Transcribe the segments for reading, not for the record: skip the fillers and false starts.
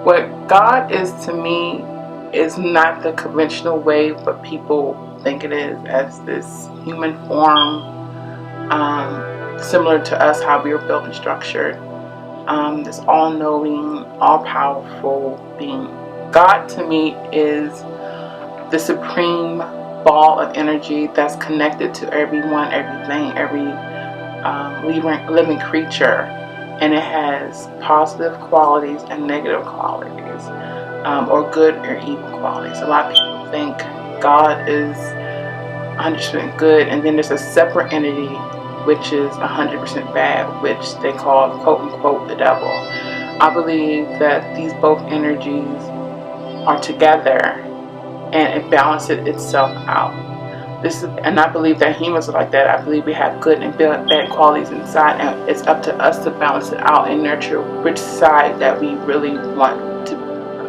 What God is to me is not the conventional way, but people think it is, as this human form, similar to us, how we were built and structured. This all-knowing, all-powerful being. God to me is the supreme ball of energy that's connected to everyone, everything, every living creature, and it has positive qualities and negative qualities, or good or evil qualities. A lot of people think God is 100% good, and then there's a separate entity which is 100% bad, which they call quote unquote the devil. I believe that these both energies are together and it balances itself out. And I believe that humans are like that. I believe we have good and bad qualities inside, and it's up to us to balance it out and nurture which side that we really want to,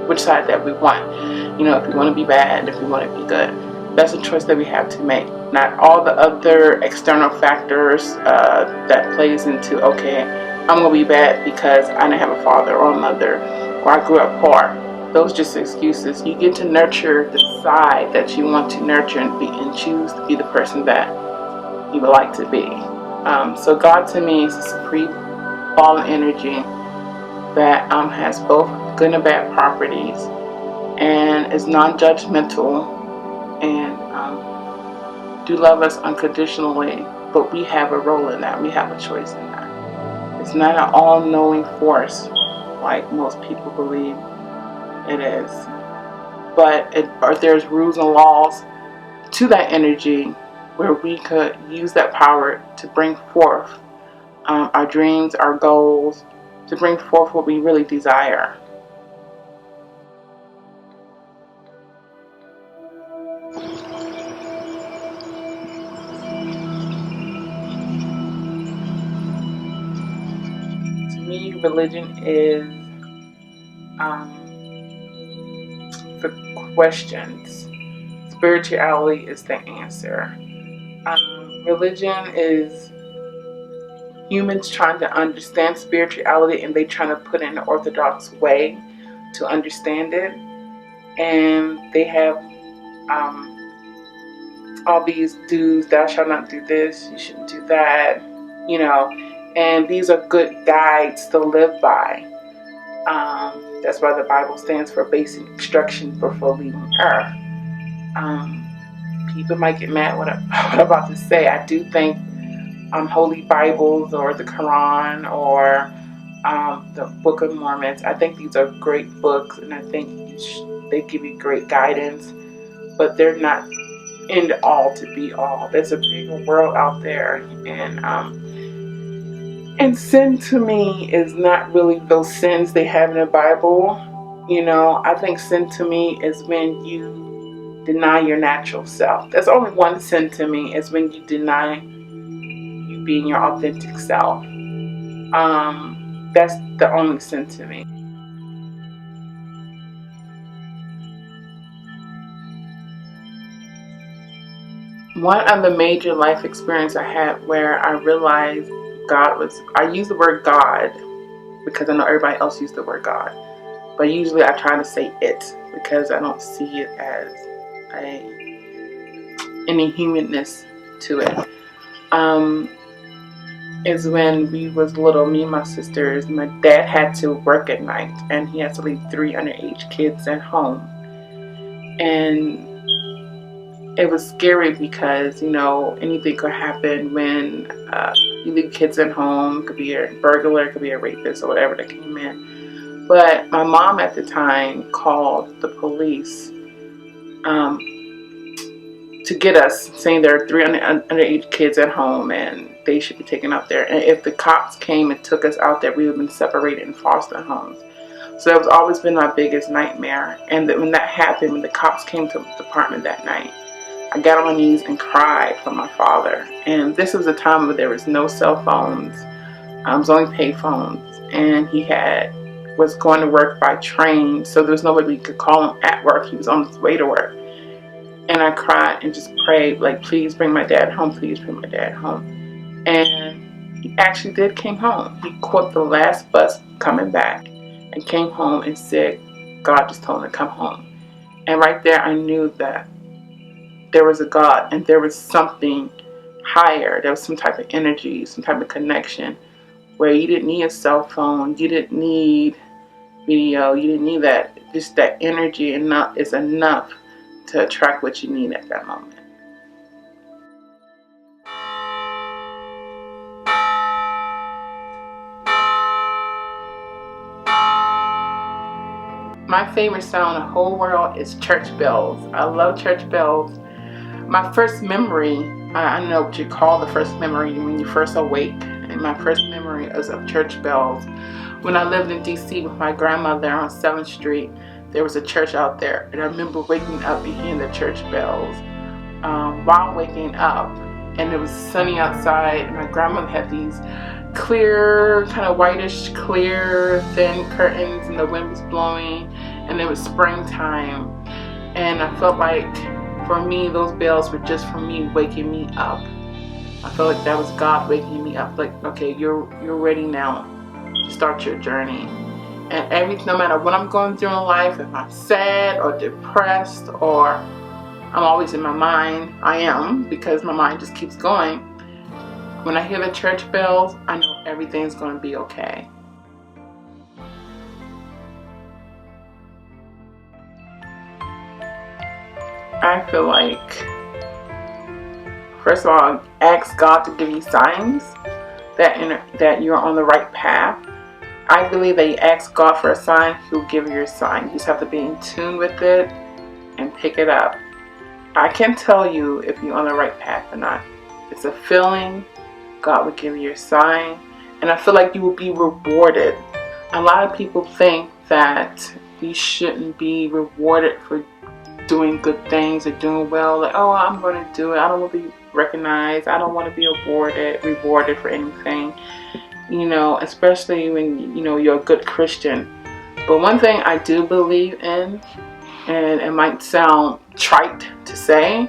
which side that we want. You know, if we want to be bad, if we want to be good. That's a choice that we have to make. Not all the other external factors that plays into, okay, I'm going to be bad because I didn't have a father or a mother, or I grew up poor. Those are just excuses. You get to nurture the side that you want to nurture and choose to be the person that you would like to be. So God to me is a supreme ball of energy that has both good and bad properties and is non-judgmental and do love us unconditionally, but we have a role in that. We have a choice in that. It's not an all-knowing force like most people believe it is, but there's rules and laws to that energy where we could use that power to bring forth our dreams, our goals, to bring forth what we really desire. To me, religion is the questions. Spirituality is the answer. Religion is humans trying to understand spirituality, and they trying to put in an orthodox way to understand it. And they have all these do's, thou shalt not do this, you shouldn't do that, you know, and these are good guides to live by. That's why the Bible stands for basic instruction before leaving earth. People might get mad what I'm about to say. I do think Holy Bibles or the Quran or the Book of Mormon, I think these are great books, and I think they give you great guidance, but they're not end all to be all. There's a bigger world out there, and sin to me is not really those sins they have in the Bible. You know, I think sin to me is when you deny your natural self. There's only one sin to me, is when you deny you being your authentic self. That's the only sin to me. One of the major life experiences I had where I realized I use the word God because I know everybody else uses the word God, but usually I try to say it because I don't see it as any humanness to it. Is when we was little, me and my sisters, my dad had to work at night and he had to leave 3 underage kids at home. And it was scary because, you know, anything could happen when you leave kids at home. It could be a burglar, it could be a rapist or whatever that came in. But my mom at the time called the police to get us, saying there are 3 underage kids at home and they should be taken out there. And if the cops came and took us out there, we would have been separated in foster homes. So that was always been my biggest nightmare. And when that happened, when the cops came to the department that night, I got on my knees and cried for my father. And this was a time where there was no cell phones. It was only pay phones. And he was going to work by train, so there was nobody we could call him at work. He was on his way to work. And I cried and just prayed, like, please bring my dad home, please bring my dad home. And he actually came home. He caught the last bus coming back and came home and said, God just told him to come home. And right there I knew that there was a God and there was something higher. There was some type of energy, some type of connection where you didn't need a cell phone, you didn't need video, you didn't need that. Just that energy is enough to attract what you need at that moment. My favorite sound in the whole world is church bells. I love church bells. My first memory, I don't know what you call the first memory when you first awake, and my first memory is of church bells. When I lived in DC with my grandmother on 7th Street, there was a church out there, and I remember waking up and hearing the church bells while waking up, and it was sunny outside, and my grandmother had these clear, kind of whitish clear, thin curtains, and the wind was blowing, and it was springtime, and I felt like for me those bells were just for me, waking me up. I felt like that was God waking me up, like, okay, you're ready now to start your journey. And no matter what I'm going through in life, if I'm sad or depressed or I'm always in my mind, I am, because my mind just keeps going. When I hear the church bells, I know everything's going to be okay. I feel like, first of all, ask God to give you signs that you're on the right path. I believe that you ask God for a sign, He'll give you your sign. You just have to be in tune with it and pick it up. I can't tell you if you're on the right path or not. It's a feeling. God will give you your sign, and I feel like you will be rewarded. A lot of people think that you shouldn't be rewarded for doing good things or doing well. Like, oh, I'm going to do it. I don't want to be recognized. I don't want to be rewarded for anything. You know, especially when, you know, you're a good Christian. But one thing I do believe in, and it might sound trite to say,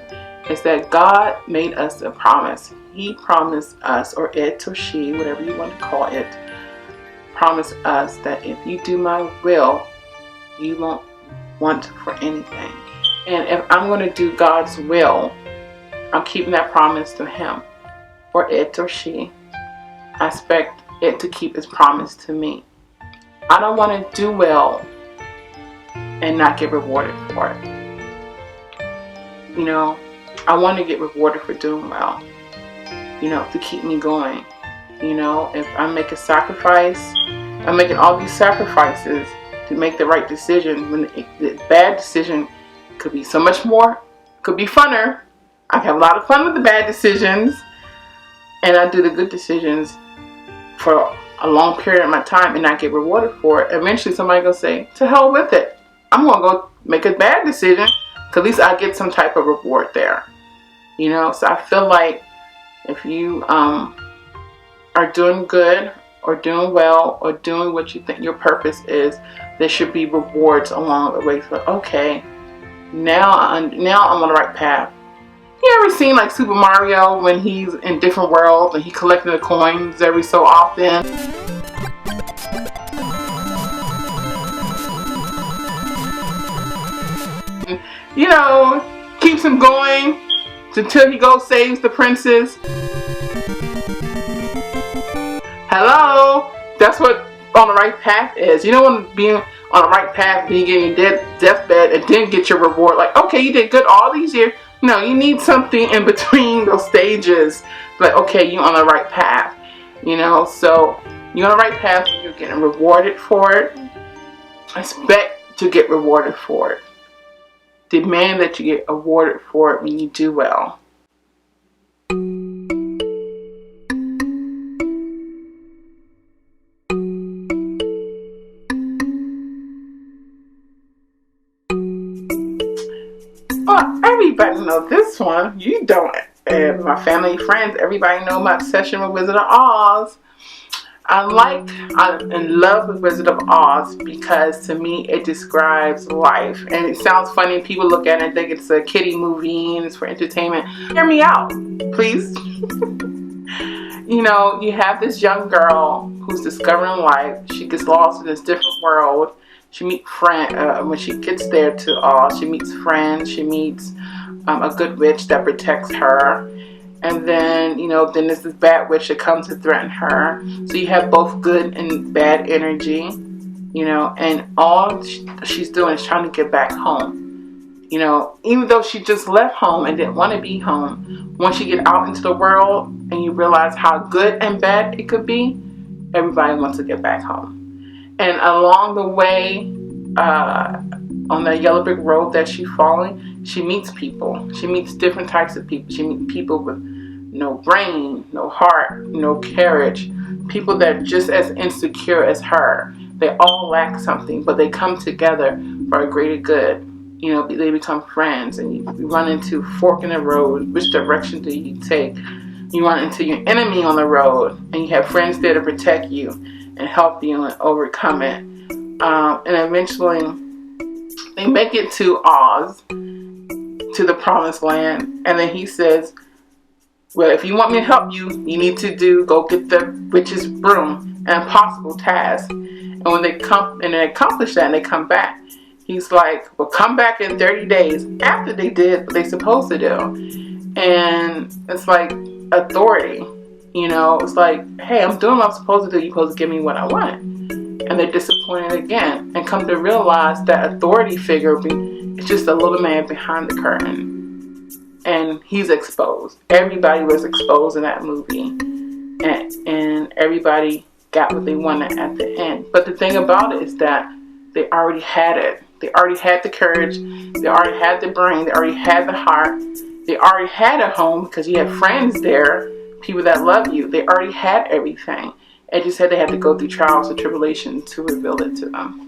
is that God made us a promise. He promised us, or it or she, whatever you want to call it, promised us that if you do my will, you won't want for anything. And if I'm going to do God's will, I'm keeping that promise to Him, or it or she. I expect it to keep its promise to me. I don't want to do well and not get rewarded for it. You know, I want to get rewarded for doing well, you know, to keep me going. You know, if I make a sacrifice, I'm making all these sacrifices to make the right decision, when the bad decision could be so much more, could be funner. I have a lot of fun with the bad decisions, and I do the good decisions for a long period of my time and not get rewarded for it. Eventually somebody gonna say, to hell with it. I'm gonna go make a bad decision, because at least I get some type of reward there. You know, so I feel like if you are doing good or doing well or doing what you think your purpose is, there should be rewards along the way. So, okay, now I'm on the right path. You ever seen like Super Mario when he's in different worlds and he collecting the coins every so often? You know, keeps him going until he goes saves the princess. Hello? That's what on the right path is. You don't want to be on the right path, being in your deathbed, and then get your reward. Like, okay, you did good all these years. No, you need something in between those stages. Like, okay, you're on the right path. You know, so you're on the right path, you're getting rewarded for it. Expect to get rewarded for it. Demand that you get awarded for it when you do well. Well, everybody knows this one. You don't. And my family, friends, everybody know my obsession with Wizard of Oz. I'm in love with Wizard of Oz because to me it describes life. And it sounds funny. People look at it and think it's a kiddie movie and it's for entertainment. Hear me out, please. You know, you have this young girl who's discovering life. She gets lost in this different world. When she gets there to Oz, she meets friends. She meets a good witch that protects her. And then, then there's this bad witch that comes to threaten her. So you have both good and bad energy, and all she's doing is trying to get back home. Even though she just left home and didn't want to be home, once you get out into the world and you realize how good and bad it could be, everybody wants to get back home. And along the way, on that yellow brick road that she's following, she meets people. She meets different types of people. She meets people with no brain, no heart, no courage, people that are just as insecure as her. They all lack something, but they come together for a greater good. They become friends, and you run into a fork in the road. Which direction do you take? You run into your enemy on the road, and you have friends there to protect you and help you and overcome it. And eventually, they make it to Oz, to the promised land. And then he says, well, if you want me to help you, you need to go get the witch's broom, an impossible task. And when they accomplish that and they come back, he's like, well, come back in 30 days after they did what they're supposed to do. And it's like authority, it's like, hey, I'm doing what I'm supposed to do. You're supposed to give me what I want. And they're disappointed again and come to realize that authority figure is just a little man behind the curtain. And he's exposed. Everybody was exposed in that movie. And everybody got what they wanted at the end. But the thing about it is that they already had it. They already had the courage. They already had the brain. They already had the heart. They already had a home because you have friends there, people that love you. They already had everything. It just said they had to go through trials and tribulations to reveal it to them.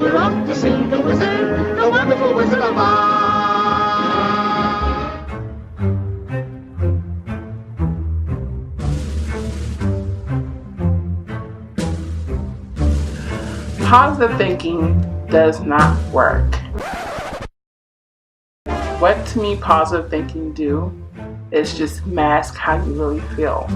We're off to see the wizard, the wonderful Wizard of Oz. Positive thinking does not work. What to me positive thinking do is just mask how you really feel.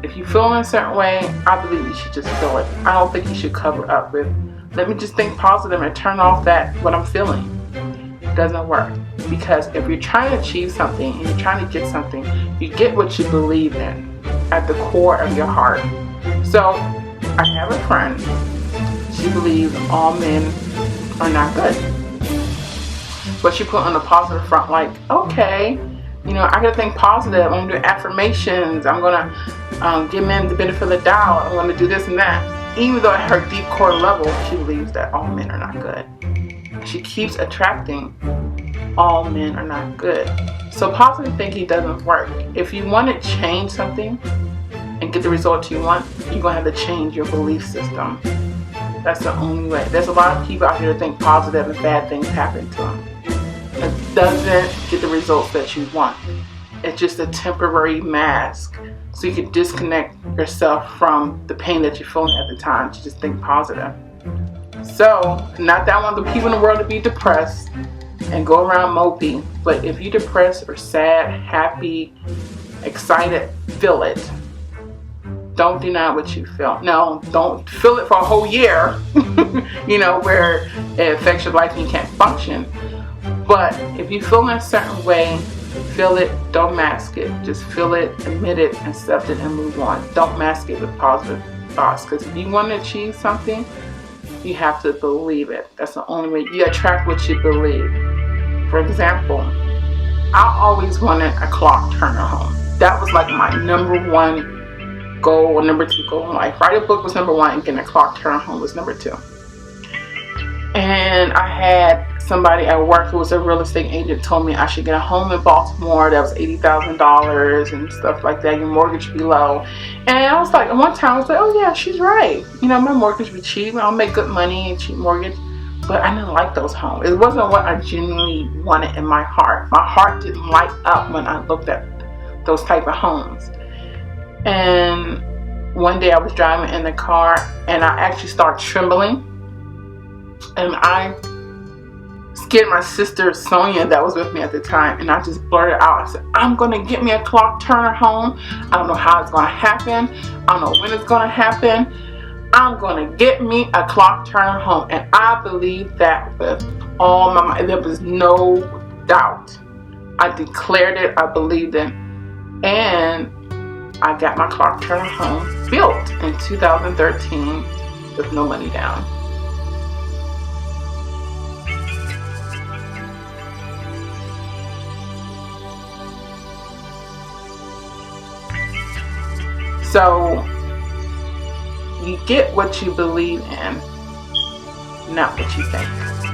If you feel in a certain way, I believe you should just feel it. I don't think you should cover up with, let me just think positive and turn off what I'm feeling. It doesn't work. Because if you're trying to achieve something and you're trying to get something, you get what you believe in at the core of your heart. So I have a friend. She believes all men are not good. But she put on the positive front like, okay, I gotta think positive. I'm gonna do affirmations. I'm gonna give men the benefit of the doubt. I'm gonna do this and that. Even though at her deep core level, she believes that all men are not good. She keeps attracting all men are not good. So positive thinking doesn't work. If you want to change something and get the result you want, you're gonna have to change your belief system. That's the only way. There's a lot of people out here that think positive and bad things happen to them. It doesn't get the results that you want. It's just a temporary mask so you can disconnect yourself from the pain that you're feeling at the time to just think positive. So, not that I want the people in the world to be depressed and go around mopey, but if you're depressed or sad, happy, excited, feel it. Don't deny what you feel. No, don't feel it for a whole year, where it affects your life and you can't function. But if you feel in a certain way, feel it, don't mask it. Just feel it, admit it, accept it, and move on. Don't mask it with positive thoughts. Because if you want to achieve something, you have to believe it. That's the only way. You attract what you believe. For example, I always wanted a clock turner home. That was like my number one goal or number two goal in life. Write a book was number one and getting a clock turner home was number two. And I had somebody at work who was a real estate agent told me I should get a home in Baltimore that was $80,000 and stuff like that, your mortgage would be low. And I was like, one time I was like, oh yeah, she's right. My mortgage would be cheap. I'll make good money and cheap mortgage. But I didn't like those homes. It wasn't what I genuinely wanted in my heart. My heart didn't light up when I looked at those type of homes. And one day I was driving in the car and I actually started trembling. And I scared my sister Sonia that was with me at the time, and I just blurted out, I said, I'm gonna get me a clock turner home. I don't know how it's gonna happen. I don't know when it's gonna happen. I'm going to get me a clock turner home. And I believed that with all my mind. There was no doubt. I declared it. I believed it. And I got my clock turner home built in 2013 with no money down. So you get what you believe in, not what you think.